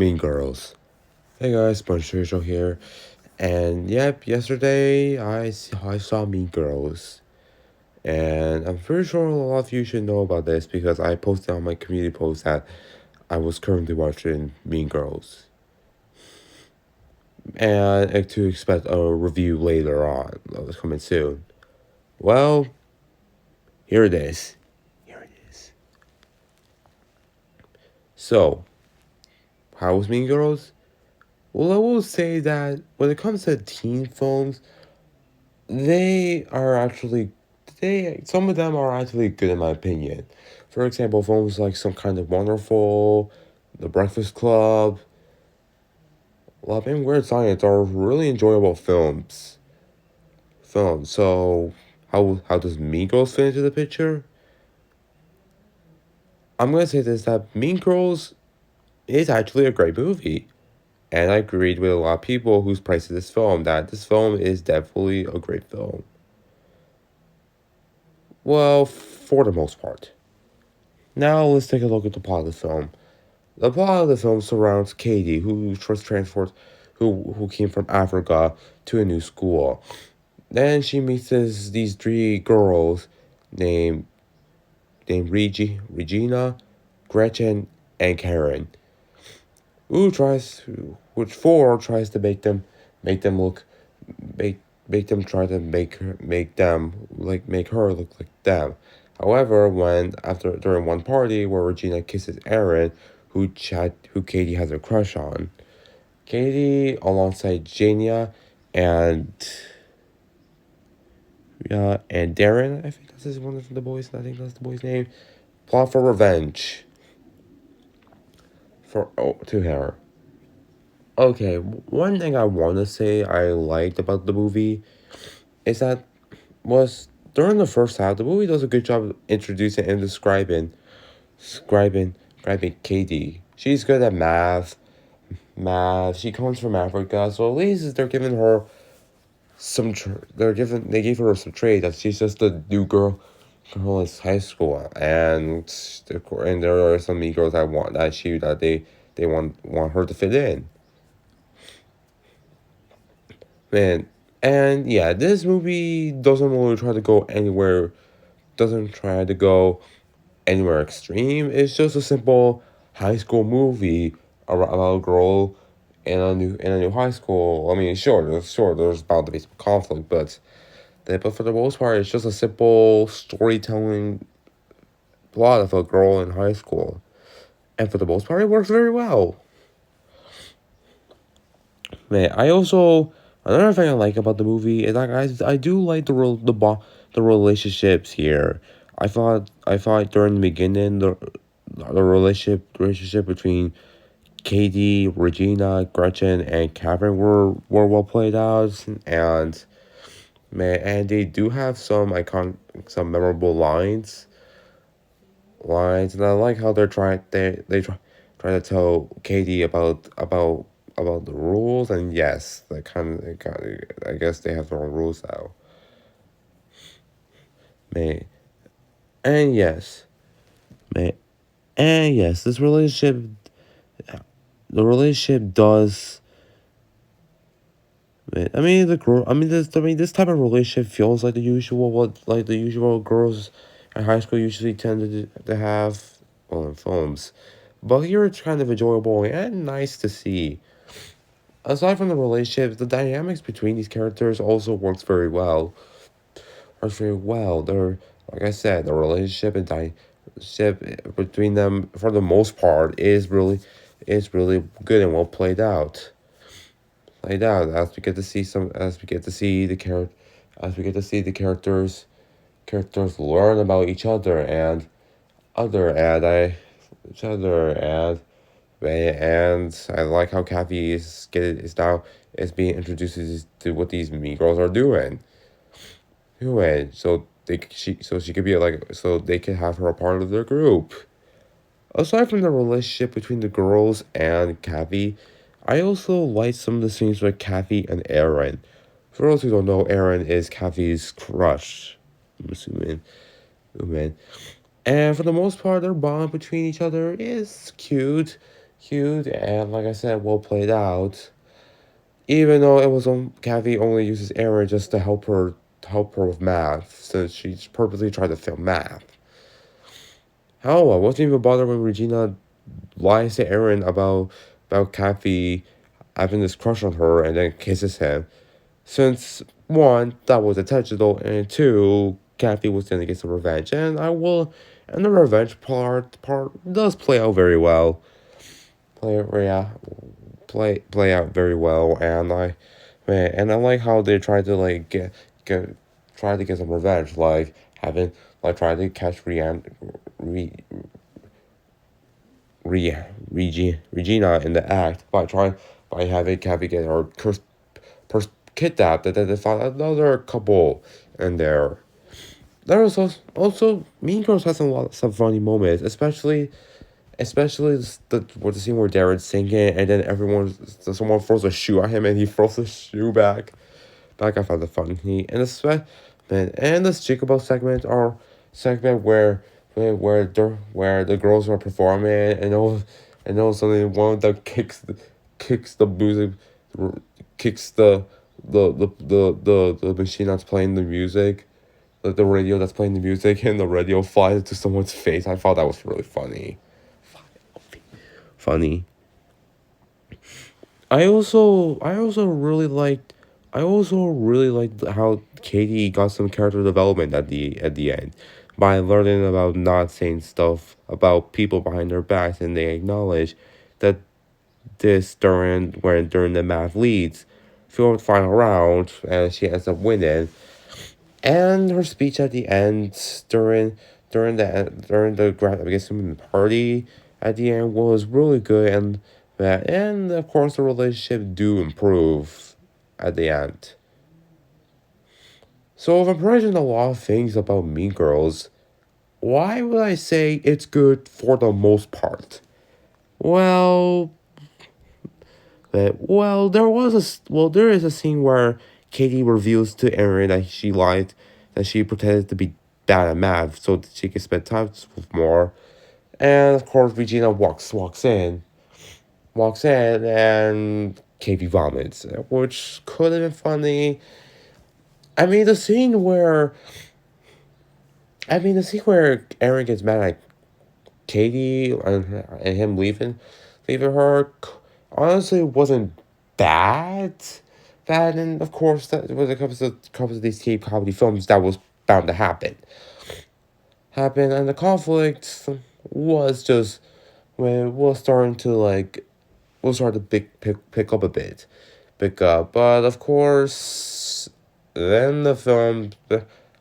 Mean Girls. Hey guys, Bunch Rachel here. And yep, yesterday I saw Mean Girls. And I'm pretty sure a lot of you should know about this because I posted on my community post that I was currently watching Mean Girls. And to expect a review later on that was coming soon. Well, here it is. Here it is. So, how was Mean Girls? Well, I will say that when it comes to teen films, they are actually they some of them are actually good in my opinion. For example, films like Some Kind of Wonderful, The Breakfast Club, Love and Weird Science are really enjoyable films. So how does Mean Girls fit into the picture? I'm gonna say this that Mean Girls is actually a great movie. And I agreed with a lot of people who's praised this film that this film is definitely a great film. Well, for the most part. Now let's take a look at the plot of the film. The plot of the film surrounds Katie, who was transferred, who came from Africa to a new school. Then she meets these three girls named Regina, Gretchen, and Karen. Which four tries to make them look, make make them try to make her look like them. However, when after during one party where Regina kisses Aaron, who Katie has a crush on, Katie alongside Jania and and Darren, I think that's one of the boys. I think that's the boy's name. Plot for revenge to her. Okay, one thing I want to say I liked about the movie is that was during the first half, the movie does a good job of introducing and describing Katie. She's good at math. She comes from Africa, so at least they're giving her they gave her some trade that she's just a new girl in high school, and there are some mean girls they want her to fit in. Man, and yeah, this movie doesn't try to go anywhere extreme. It's just a simple high school movie about a girl in a new high school. I mean, there's bound to be some conflict, but for the most part, it's just a simple storytelling plot of a girl in high school, and for the most part, it works very well. Man, I also another thing I like about the movie is that I do like the relationships here. I thought during the beginning the relationship between Katie, Regina, Gretchen, and Catherine were well played out, and man, they do have some memorable lines, and I like how they try to tell Katie about the rules, and yes, I guess they have their own rules now. Man, and yes, man, and yes, the relationship does. I mean, this type of relationship feels like the usual girls in high school usually tend to have, well, in films. But here it's kind of enjoyable and nice to see. Aside from the relationship, the dynamics between these characters also works very well. Like I said, the relationship between them for the most part is really good and well played out as we get to see the characters learn about other and I each other and I like how Kathy is now is being introduced to what these mean girls are doing so she could be like so they can have her a part of their group. Aside from the relationship between the girls and Kathy, I also like some of the scenes with Kathy and Aaron. For those who don't know, Aaron is Kathy's crush. I'm assuming. Woman. And for the most part, their bond between each other is cute. cute, and like I said, well played out. Even though it was Kathy only uses Aaron just to help her with math, since she purposely tried to fail math. Hell, I wasn't even bothered when Regina lies to Aaron about Kathy having this crush on her and then kisses him. Since one, that was intentional, and two, Kathy was gonna get some revenge, and the revenge part does play out very well. Yeah, play out very well, and I like how they tried to like get try to get some revenge, like having like trying to catch Re, Regina in the act by having Kathy get her kidnapped, and then they found another couple in there. There was also Mean Girls has some funny moments, especially with the scene where Darren's singing and then someone throws a shoe at him and he throws the shoe back. That I found it funny. And this Chickaboo segment where the girls are performing and all suddenly one of them kicks the music, kicks the machine that's playing the music, the radio that's playing the music, and the radio flies into someone's face. I thought that was really funny. I also really liked how Katie got some character development at the end by learning about not saying stuff about people behind their backs, and they acknowledge that this during the math leads for the final round, and she ends up winning. And her speech at the end during the gratification party at the end was really good, and of course the relationship do improve at the end. So if I'm praising a lot of things about Mean Girls, why would I say it's good for the most part? Well, there is a scene where Katie reveals to Erin that she lied, that she pretended to be bad at math so that she could spend time with more. And of course, Regina walks in, and Katie vomits, which could have been funny. I mean, the scene where Erin gets mad at Katie and him leaving her, honestly wasn't bad. Bad, and of course, that when it comes to these cheap comedy films, that was bound to happen, and the conflict was just when it was starting to pick up a bit, but of course, then the film,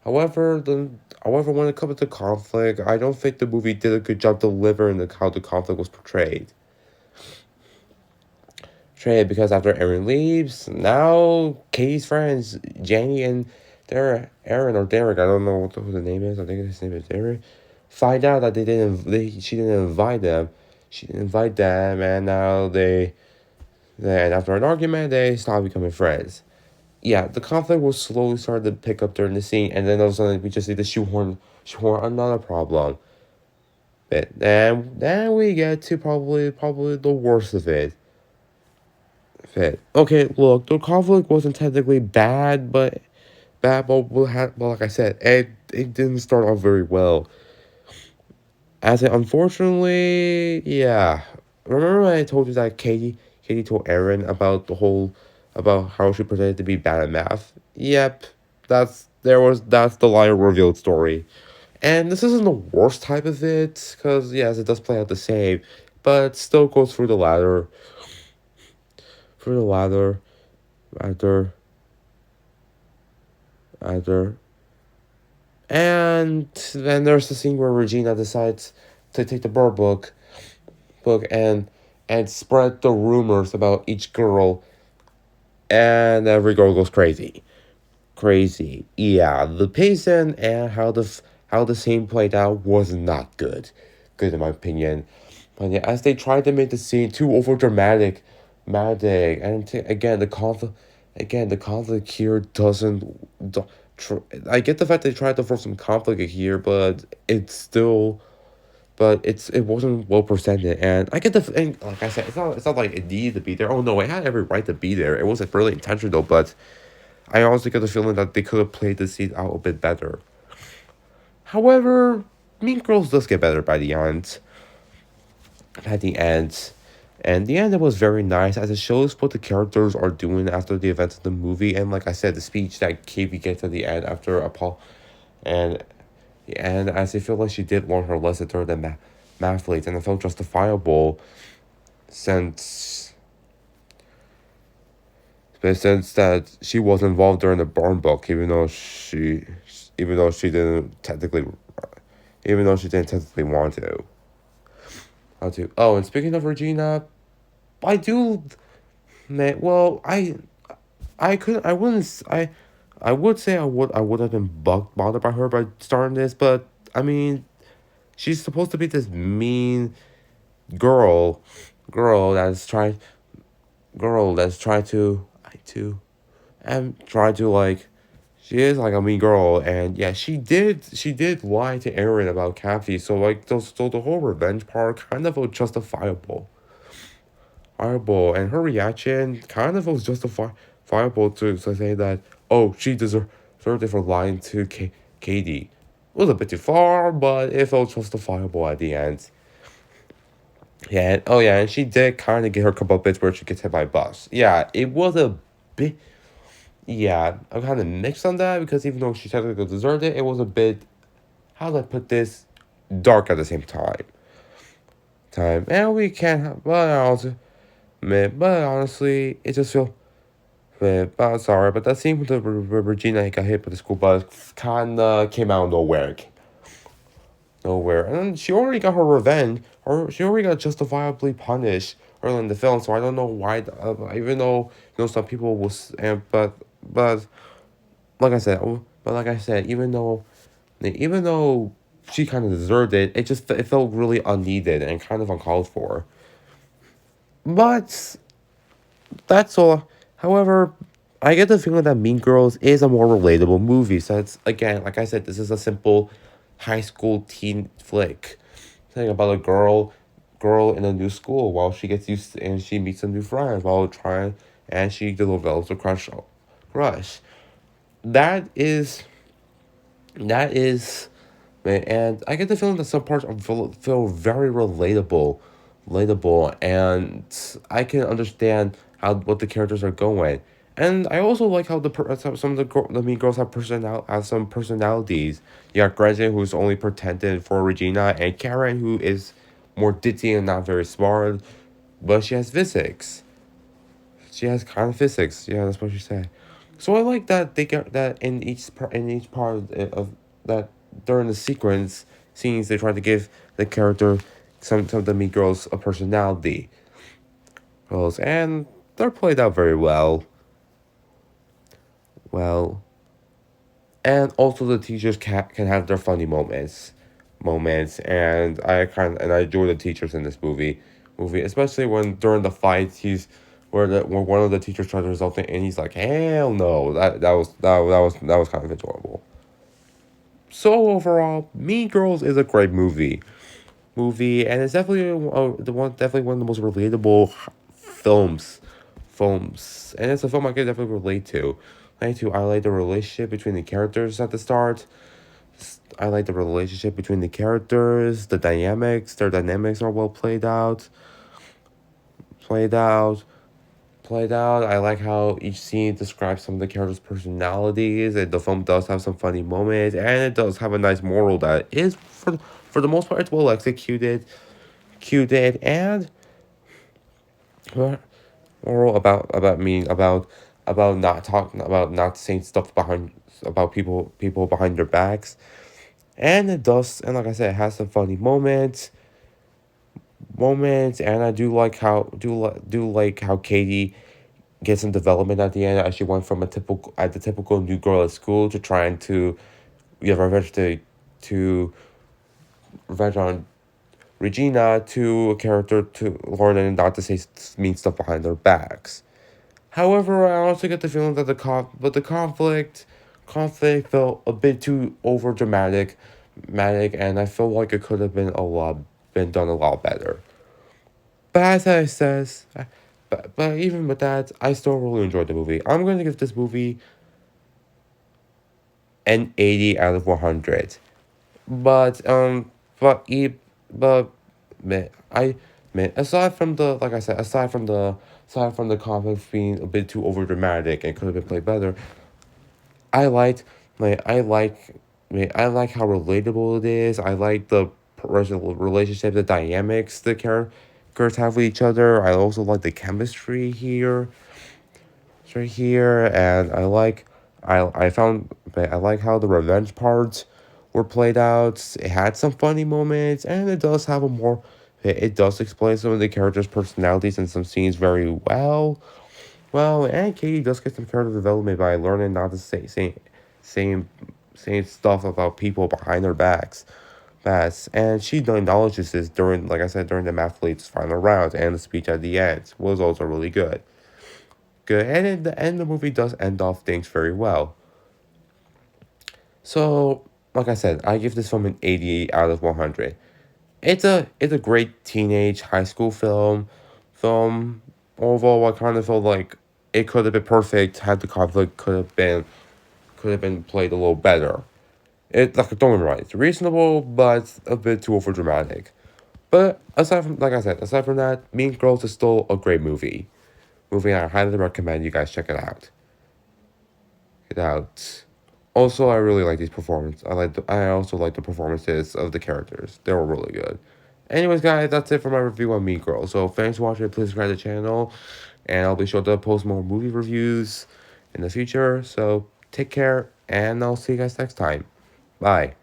however, when it comes to conflict, I don't think the movie did a good job delivering how the conflict was portrayed, because after Aaron leaves, now Katie's friends, Janie and Aaron or Derek, I don't know who the name is, I think his name is Derek, find out that she didn't invite them. She didn't invite them, and now then after an argument, they stop becoming friends. Yeah, the conflict will slowly start to pick up during the scene, and then all of a sudden we just see the shoehorn another problem. But then we get to probably the worst of it. Okay, look, the conflict wasn't technically but like I said, it didn't start off very well. As it unfortunately, yeah. Remember when I told you that Katie told Aaron about how she pretended to be bad at math? Yep, that's the liar revealed story. And this isn't the worst type of it, because yes, it does play out the same, but it still goes through the ladder, after, after. And then there's the scene where Regina decides to take the bird book and spread the rumors about each girl, and every girl goes crazy. Yeah, the pacing and how the scene played out was not good in my opinion. But yeah, as they tried to make the scene too over dramatic, and again the conflict here doesn't. I get the fact they tried to throw some conflict here, but it's still but it wasn't well presented. And I get and like I said, it's not like it needed to be there. Oh no, it had every right to be there. It wasn't really intentional, but I also get the feeling that they could have played the scene out a bit better. However, Mean Girls does get better by the end. At the end. And the end, it was very nice as it shows what the characters are doing after the events of the movie. And like I said, the speech that Katie gets at the end after Paul, and as I feel like she did learn her lesson during the math late, and it felt justifiable since since that she was involved during the burn book, even though she didn't technically want to. How to? Oh, and speaking of Regina, I do. Well, I could I wouldn't I would say I would have been bothered by her by starting this, but I mean, she's supposed to be this mean girl, girl that's trying girl that's trying to I too am trying to like she is like a mean girl, and yeah, she did lie to Aaron about Kathy, so like so the whole revenge part kind of was justifiable. And her reaction kind of was justifiable to say that, oh, she deserved it for lying to Katie. It was a bit too far, but it felt justifiable at the end. Yeah, oh yeah, and she did kind of get her comeuppance where she gets hit by a bus. Yeah, it was a bit. Yeah, I'm kind of mixed on that because even though she technically deserved it, it was a bit. How do I put this? Dark at the same and we can't. But honestly, it just feels. But sorry, but that scene with the Regina got hit by the school bus kinda came out of nowhere. Nowhere. And she already got her revenge, or she already got justifiably punished early in the film, so I don't know why, even though, some people will, but, like I said, even though she kind of deserved it, it felt really unneeded and kind of uncalled for. But that's all. However, I get the feeling that Mean Girls is a more relatable movie. So it's again, like I said, this is a simple high school teen flick. Saying about a girl in a new school while she gets used to, and she meets some new friends while trying and she develops a crush. That is that is and I get the feeling that some parts feel very relatable, and I can understand how what the characters are going. And I also like how some of the mean girls have some personalities. You got Gretchen, who's only pretended for Regina, and Karen, who is more ditzy and not very smart, but she has physics. She has kind of physics. Yeah, that's what she said. So I like that they get that in each part of that during the sequence scenes they try to give the character some of the mean girls a personality. And they're played out very well. Well, and also the teachers can have their funny moments, and I enjoy the teachers in this movie, especially when during the fights where one of the teachers tries to result in, and he's like, hell no, that was kind of adorable. So overall, Mean Girls is a great and it's definitely definitely one of the most relatable films, and it's a film I can definitely I like the relationship between the characters at the start. I like the relationship between the characters, their dynamics are well played out, played out. I like how each scene describes some of the characters' personalities, and the film does have some funny moments, and it does have a nice moral that is, for the most part, it's well executed, and moral about not saying stuff behind about people behind their backs, and it does, and like I said, it has some funny moments, and I do like how Katie gets some development at the end as she went from the typical new girl at school to trying to get to revenge on Regina to a character to learning not to say mean stuff behind their backs. However, I also get the feeling that the conflict felt a bit too over dramatic, and I felt like it could have been a lot been done a lot better. But as I says, but even with that, I still really enjoyed the movie. I'm gonna give this movie an 80 out of 100. But but e but man, aside from the like I said, aside from the conflict being a bit too over dramatic and could have been played better, I liked like I like how relatable it is. I like the relationship, the dynamics the characters have with each other. I also like the chemistry here, and I like how the revenge parts were played out. It had some funny moments, and it does have a more. It does explain some of the characters' personalities in some scenes very well. Well, and Katie does get some character development by learning not to same, saying stuff about people behind their backs, and she acknowledges this during, like I said, during the athletes' final round and the speech at the end was also really good. Good, and in the end, the movie does end off things very well. So, like I said, I give this film an 88 out of 100. It's a great teenage high school film. Although I kind of felt like it could have been perfect had the conflict could have been played a little better. It like don't get me wrong, it's reasonable, but a bit too over dramatic. But aside from like I said, aside from that, Mean Girls is still a great movie. Movie I highly recommend you guys check it out. It out. Also, I really like these performances. I also like the performances of the characters. They were really good. Anyways, guys, that's it for my review on Mean Girls. So thanks for watching. Please subscribe to the channel, and I'll be sure to post more movie reviews in the future. So take care, and I'll see you guys next time. Bye.